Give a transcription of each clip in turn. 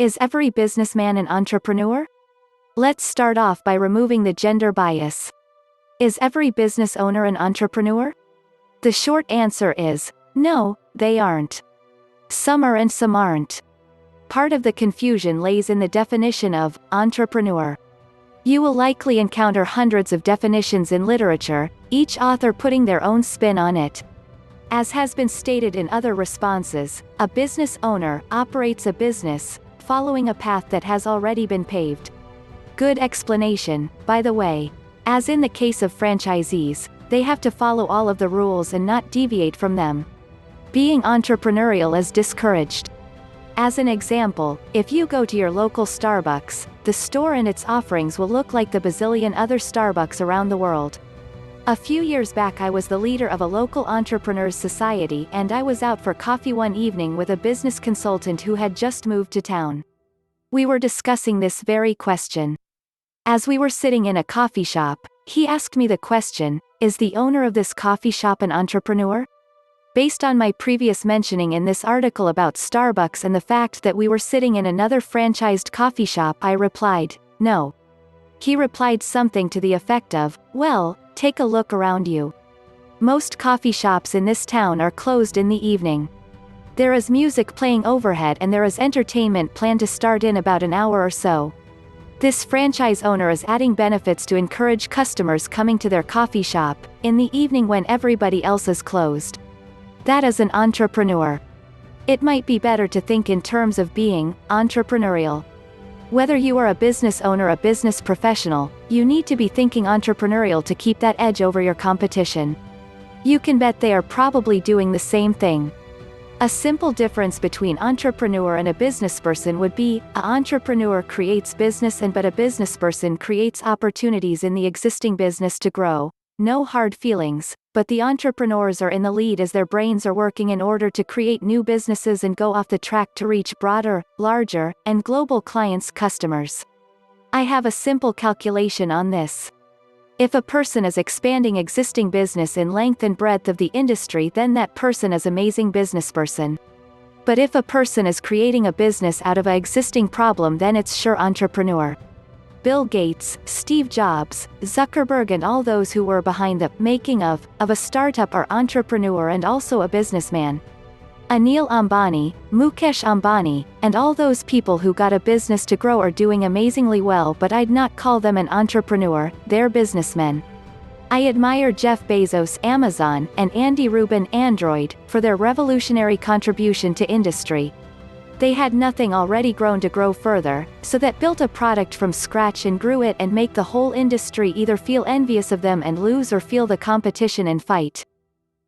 Is every businessman an entrepreneur? Let's start off by removing the gender bias. Is every business owner an entrepreneur? The short answer is, no, they aren't. Some are and some aren't. Part of the confusion lays in the definition of entrepreneur. You will likely encounter hundreds of definitions in literature, each author putting their own spin on it. As has been stated in other responses, a business owner operates a business, following a path that has already been paved. Good explanation, by the way. As in the case of franchisees, they have to follow all of the rules and not deviate from them. Being entrepreneurial is discouraged. As an example, if you go to your local Starbucks, the store and its offerings will look like the bazillion other Starbucks around the world. A few years back I was the leader of a local entrepreneurs society and I was out for coffee one evening with a business consultant who had just moved to town. We were discussing this very question. As we were sitting in a coffee shop, he asked me the question, is the owner of this coffee shop an entrepreneur? Based on my previous mentioning in this article about Starbucks and the fact that we were sitting in another franchised coffee shop, I replied, no. He replied something to the effect of, well, take a look around you. Most coffee shops in this town are closed in the evening. There is music playing overhead and there is entertainment planned to start in about an hour or so. This franchise owner is adding benefits to encourage customers coming to their coffee shop, in the evening when everybody else is closed. That is an entrepreneur. It might be better to think in terms of being entrepreneurial. Whether you are a business owner or a business professional, you need to be thinking entrepreneurial to keep that edge over your competition. You can bet they are probably doing the same thing. A simple difference between entrepreneur and a businessperson would be, an entrepreneur creates business but a businessperson creates opportunities in the existing business to grow. No hard feelings, but the entrepreneurs are in the lead as their brains are working in order to create new businesses and go off the track to reach broader, larger, and global customers. I have a simple calculation on this. If a person is expanding existing business in length and breadth of the industry, then that person is amazing businessperson. But if a person is creating a business out of an existing problem, then it's sure entrepreneur. Bill Gates, Steve Jobs, Zuckerberg and all those who were behind the making of a startup are entrepreneur and also a businessman. Anil Ambani, Mukesh Ambani, and all those people who got a business to grow are doing amazingly well, but I'd not call them an entrepreneur, they're businessmen. I admire Jeff Bezos, Amazon, and Andy Rubin, Android, for their revolutionary contribution to industry. They had nothing already grown to grow further, so that built a product from scratch and grew it and make the whole industry either feel envious of them and lose or feel the competition and fight.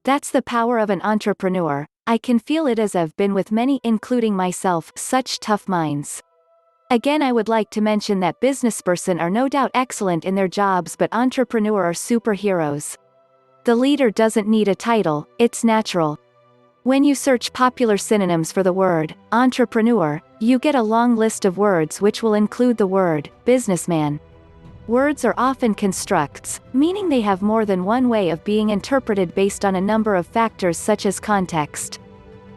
That's the power of an entrepreneur. I can feel it as I've been with many, including myself, such tough minds. Again, I would like to mention that businessperson are no doubt excellent in their jobs, but entrepreneur are superheroes. The leader doesn't need a title, it's natural. When you search popular synonyms for the word entrepreneur, you get a long list of words which will include the word businessman. Words are often constructs, meaning they have more than one way of being interpreted based on a number of factors such as context.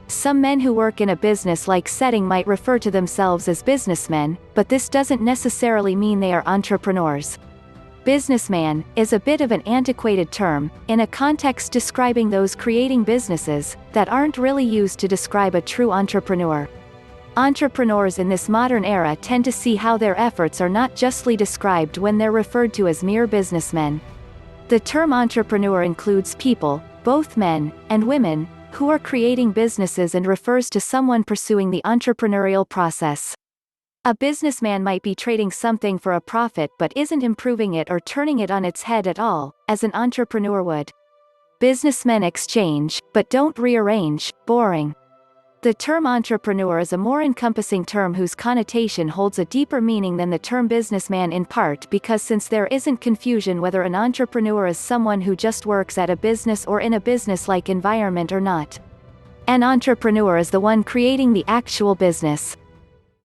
Some men who work in a business-like setting might refer to themselves as businessmen, but this doesn't necessarily mean they are entrepreneurs. Businessman is a bit of an antiquated term, in a context describing those creating businesses, that aren't really used to describe a true entrepreneur. Entrepreneurs in this modern era tend to see how their efforts are not justly described when they're referred to as mere businessmen. The term entrepreneur includes people, both men and women, who are creating businesses and refers to someone pursuing the entrepreneurial process. A businessman might be trading something for a profit but isn't improving it or turning it on its head at all, as an entrepreneur would. Businessmen exchange, but don't rearrange, boring. The term entrepreneur is a more encompassing term whose connotation holds a deeper meaning than the term businessman, in part because since there isn't confusion whether an entrepreneur is someone who just works at a business or in a business-like environment or not. An entrepreneur is the one creating the actual business.